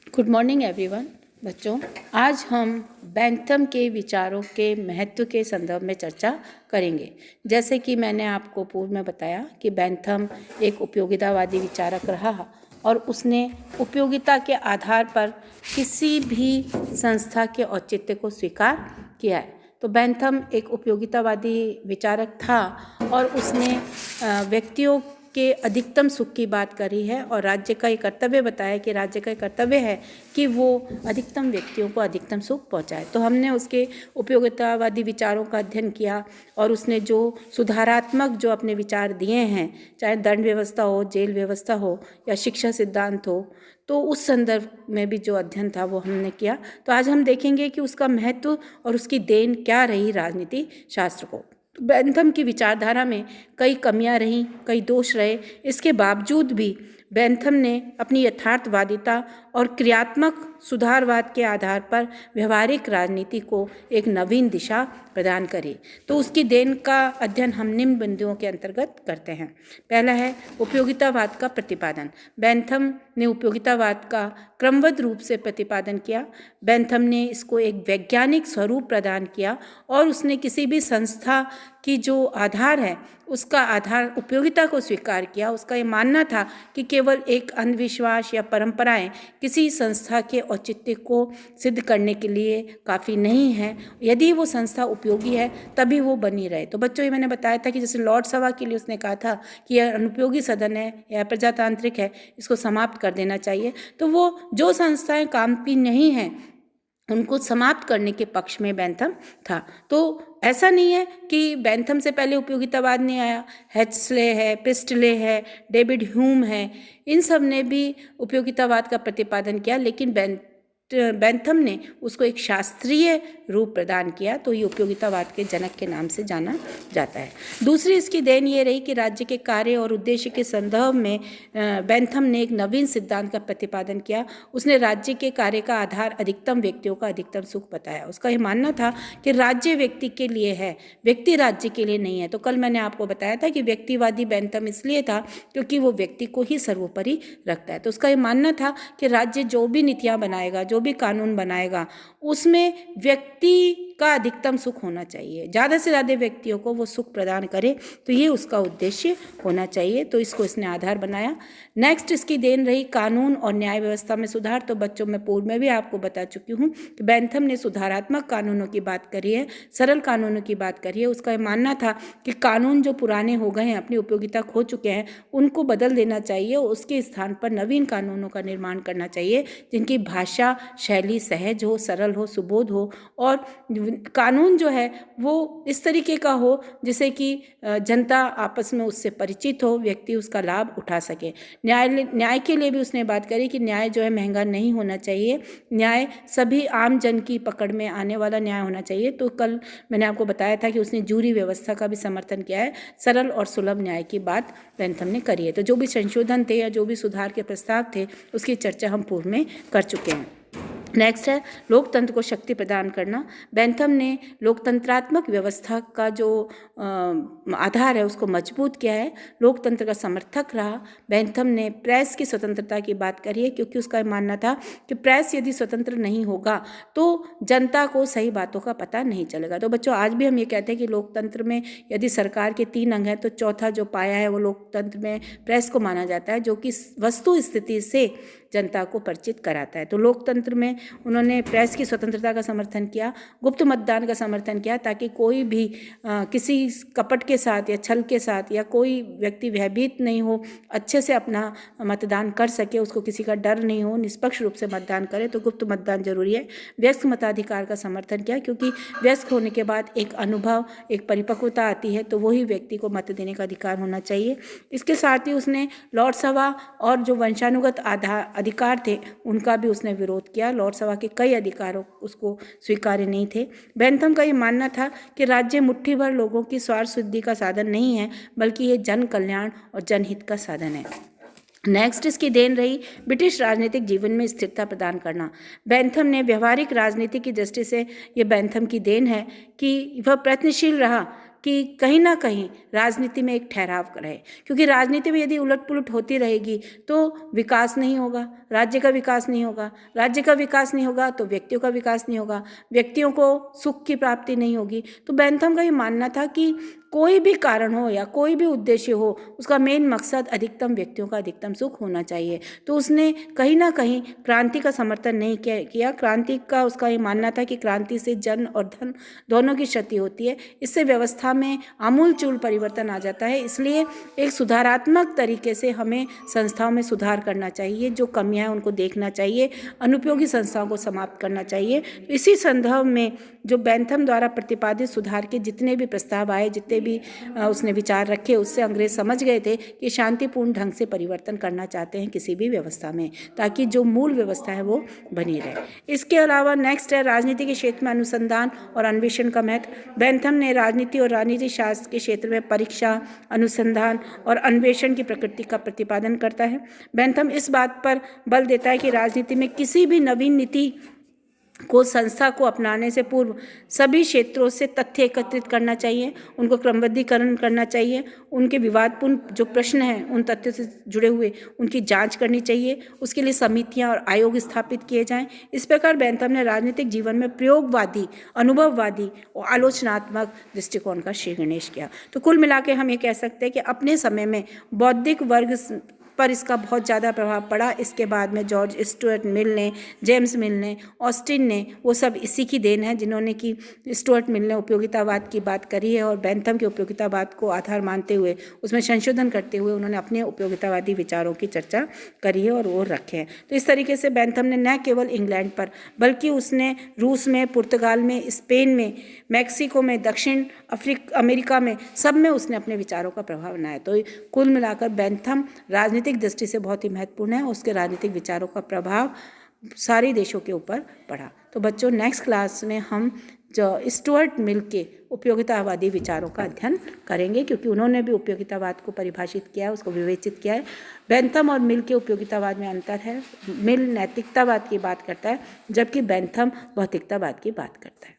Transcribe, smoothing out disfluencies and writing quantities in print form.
Good morning everyone. बच्चों, आज हम बेंथम के विचारों के महत्व के संदर्भ में चर्चा करेंगे। जैसे कि मैंने आपको पूर्व में बताया कि बेंथम एक उपयोगितावादी विचारक रहा और उसने उपयोगिता के आधार पर किसी भी संस्था के औचित्य को स्वीकार किया है। तो बेंथम एक उपयोगितावादी विचारक था और उसने व्यक्तियों के अधिकतम सुख की बात करी है और राज्य का ये कर्तव्य बताया कि राज्य का कर्तव्य है कि वो अधिकतम व्यक्तियों को अधिकतम सुख पहुंचाए। तो हमने उसके उपयोगितावादी विचारों का अध्ययन किया और उसने जो सुधारात्मक जो अपने विचार दिए हैं, चाहे दंड व्यवस्था हो, जेल व्यवस्था हो या शिक्षा सिद्धांत हो, तो उस संदर्भ में भी जो अध्ययन था वो हमने किया। तो आज हम देखेंगे कि उसका महत्व और उसकी देन क्या रही राजनीति शास्त्र को। बेंथम की विचारधारा में कई कमियां रहीं, कई दोष रहे। इसके बावजूद भी बेंथम ने अपनी यथार्थवादिता और क्रियात्मक सुधारवाद के आधार पर व्यवहारिक राजनीति को एक नवीन दिशा प्रदान करी। तो उसकी देन का अध्ययन हम निम्न बिंदुओं के अंतर्गत करते हैं। पहला है उपयोगितावाद का प्रतिपादन। बेंथम ने उपयोगितावाद का क्रमबद्ध रूप से प्रतिपादन किया। बेंथम ने इसको एक वैज्ञानिक स्वरूप प्रदान किया और उसने किसी भी संस्था की जो आधार है उसका आधार उपयोगिता को स्वीकार किया। उसका ये मानना था कि केवल एक अंधविश्वास या परंपराएं किसी संस्था के औचित्य को सिद्ध करने के लिए काफ़ी नहीं है। यदि वो संस्था उपयोगी है तभी वो बनी रहे। तो बच्चों, ये मैंने बताया था कि जैसे लॉर्ड सभा के लिए उसने कहा था कि यह अनुपयोगी सदन है या प्रजातांत्रिक है, इसको समाप्त कर देना चाहिए। तो वो जो संस्थाएं काम की नहीं हैं उनको समाप्त करने के पक्ष में बेंथम था। तो ऐसा नहीं है कि बेंथम से पहले उपयोगितावाद नहीं आया। हेक्सले है, प्रिस्टले है, डेविड ह्यूम है, इन सब ने भी उपयोगितावाद का प्रतिपादन किया, लेकिन बेंथम ने उसको एक शास्त्रीय रूप प्रदान किया। तो ये उपयोगितावाद के जनक के नाम से जाना जाता है। दूसरी इसकी देन ये रही कि राज्य के कार्य और उद्देश्य के संदर्भ में बेंथम ने एक नवीन सिद्धांत का प्रतिपादन किया। उसने राज्य के कार्य का आधार अधिकतम व्यक्तियों का अधिकतम सुख बताया। उसका यह मानना था कि राज्य व्यक्ति के लिए है, व्यक्ति राज्य के लिए नहीं है। तो कल मैंने आपको बताया था कि व्यक्तिवादी बेंथम इसलिए था क्योंकि वो व्यक्ति को ही सर्वोपरि रखता है। तो उसका यह मानना था कि राज्य जो भी नीतियाँ बनाएगा, जो भी कानून बनाएगा, उसमें व्यक्ति का अधिकतम सुख होना चाहिए। ज़्यादा से ज़्यादा व्यक्तियों को वो सुख प्रदान करे, तो ये उसका उद्देश्य होना चाहिए। तो इसको इसने आधार बनाया। नेक्स्ट इसकी देन रही कानून और न्याय व्यवस्था में सुधार। तो बच्चों, मैं पूर्व में भी आपको बता चुकी हूँ कि बेंथम ने सुधारात्मक कानूनों की बात करी है, सरल कानूनों की बात करी है। उसका यह मानना था कि कानून जो पुराने हो गए हैं, अपनी उपयोगिता खो चुके हैं, उनको बदल देना चाहिए और उसके स्थान पर नवीन कानूनों का निर्माण करना चाहिए जिनकी भाषा शैली सहज हो, सरल हो, सुबोध हो और कानून जो है वो इस तरीके का हो जिससे कि जनता आपस में उससे परिचित हो, व्यक्ति उसका लाभ उठा सके। न्याय के लिए भी उसने बात करी कि न्याय जो है महंगा नहीं होना चाहिए, न्याय सभी आम जन की पकड़ में आने वाला न्याय होना चाहिए। तो कल मैंने आपको बताया था कि उसने जूरी व्यवस्था का भी समर्थन किया है। सरल और सुलभ न्याय की बात बेंथम ने करी है। तो जो भी संशोधन थे या जो भी सुधार के प्रस्ताव थे उसकी चर्चा हम पूर्व में कर चुके हैं। नेक्स्ट है लोकतंत्र को शक्ति प्रदान करना। बेंथम ने लोकतंत्रात्मक व्यवस्था का जो आधार है उसको मजबूत किया है, लोकतंत्र का समर्थक रहा। बेंथम ने प्रेस की स्वतंत्रता की बात करी है क्योंकि उसका मानना था कि प्रेस यदि स्वतंत्र नहीं होगा तो जनता को सही बातों का पता नहीं चलेगा। तो बच्चों, आज भी हम ये कहते हैं कि लोकतंत्र में यदि सरकार के 3 अंग हैं तो चौथा जो पाया है वो लोकतंत्र में प्रेस को माना जाता है, जो कि वस्तु स्थिति से जनता को परिचित कराता है। तो लोकतंत्र में उन्होंने प्रेस की स्वतंत्रता का समर्थन किया, गुप्त मतदान का समर्थन किया ताकि कोई भी किसी कपट के साथ या छल के साथ या कोई व्यक्ति भयभीत नहीं हो, अच्छे से अपना मतदान कर सके, उसको किसी का डर नहीं हो, निष्पक्ष रूप से मतदान करे। तो गुप्त मतदान जरूरी है। वयस्क मताधिकार का समर्थन किया क्योंकि वयस्क होने के बाद एक अनुभव, एक परिपक्वता आती है, तो वही व्यक्ति को मत देने का अधिकार होना चाहिए। इसके साथ ही उसने लॉर्ड सभा और जो वंशानुगत अधिकार थे उनका भी उसने विरोध किया। लॉर्ड सभा के कई अधिकारों उसको स्वीकार्य नहीं थे। बेंथम का ये मानना था कि राज्य मुट्ठी भर लोगों की स्वार्थ सिद्धि का साधन नहीं है, बल्कि ये जन कल्याण और जनहित का साधन है। नेक्स्ट इसकी देन रही ब्रिटिश राजनीतिक जीवन में स्थिरता प्रदान करना। बेंथम ने व्यवहारिक राजनीति की दृष्टि से ये बेंथम की देन है कि वह प्रयत्नशील रहा कि कहीं ना कहीं राजनीति में एक ठहराव रहे, क्योंकि राजनीति में यदि उलट पुलट होती रहेगी तो विकास नहीं होगा, राज्य का विकास नहीं होगा, राज्य का विकास नहीं होगा तो व्यक्तियों का विकास नहीं होगा, व्यक्तियों को सुख की प्राप्ति नहीं होगी। तो बेंथम का ये मानना था कि कोई भी कारण हो या कोई भी उद्देश्य हो, उसका मेन मकसद अधिकतम व्यक्तियों का अधिकतम सुख होना चाहिए। तो उसने कहीं ना कहीं क्रांति का समर्थन नहीं किया। क्रांति का उसका ये मानना था कि क्रांति से जन और धन दोनों की क्षति होती है, इससे व्यवस्था में आमूलचूल परिवर्तन आ जाता है। इसलिए एक सुधारात्मक तरीके से हमें संस्थाओं में सुधार करना चाहिए, जो कमियां हैं उनको देखना चाहिए, अनुपयोगी संस्थाओं को समाप्त करना चाहिए। इसी संदर्भ में जो बेंथम द्वारा प्रतिपादित सुधार के जितने भी प्रस्ताव आए, जितने भी उसने विचार रखे, उससे अंग्रेज समझ गए थे कि शांतिपूर्ण ढंग से परिवर्तन करना चाहते हैं किसी भी व्यवस्था में, ताकि जो मूल व्यवस्था है वो बनी रहे। इसके अलावा नेक्स्ट है राजनीति के क्षेत्र में अनुसंधान और अन्वेषण का महत्व। बेंथम ने राजनीति और राजनीति शास्त्र के क्षेत्र में परीक्षा, अनुसंधान और अन्वेषण की प्रकृति का प्रतिपादन करता है। बेंथम इस बात पर बल देता है कि राजनीति में किसी भी नवीन नीति को संस्था को अपनाने से पूर्व सभी क्षेत्रों से तथ्य एकत्रित करना चाहिए, उनको क्रमबद्धीकरण करना चाहिए, उनके विवादपूर्ण जो प्रश्न हैं उन तथ्यों से जुड़े हुए उनकी जांच करनी चाहिए, उसके लिए समितियां और आयोग स्थापित किए जाएं। इस प्रकार बेंथम ने राजनीतिक जीवन में प्रयोगवादी, अनुभववादी और आलोचनात्मक दृष्टिकोण का श्री गणेश किया। तो कुल मिला के हम ये कह सकते हैं कि अपने समय में बौद्धिक वर्ग पर इसका बहुत ज़्यादा प्रभाव पड़ा। इसके बाद में जॉर्ज स्टुअर्ट मिल ने, जेम्स मिल ने, ऑस्टिन ने, वो सब इसी की देन है जिन्होंने कि स्टुअर्ट मिल ने उपयोगितावाद की बात करी है और बेंथम के उपयोगितावाद को आधार मानते हुए उसमें संशोधन करते हुए उन्होंने अपने उपयोगितावादी विचारों की चर्चा करी है और वो रखे हैं। तो इस तरीके से बेंथम ने न केवल इंग्लैंड पर बल्कि उसने रूस में, पुर्तगाल में, स्पेन में, मैक्सिको में, दक्षिण अमेरिका में, सब में उसने अपने विचारों का प्रभाव बनाया। तो कुल मिलाकर बेंथम राजनीतिक दृष्टि से बहुत ही महत्वपूर्ण है। उसके राजनीतिक विचारों का प्रभाव सारे देशों के ऊपर पड़ा। तो बच्चों नेक्स्ट क्लास में हम जो स्टुअर्ट मिल के उपयोगितावादी विचारों का अध्ययन करेंगे, क्योंकि उन्होंने भी उपयोगितावाद को परिभाषित किया है, उसको विवेचित किया है। बेंथम और मिल के उपयोगितावाद में अंतर है। मिल नैतिकतावाद की बात करता है जबकि बेंथम भौतिकतावाद की बात करता है।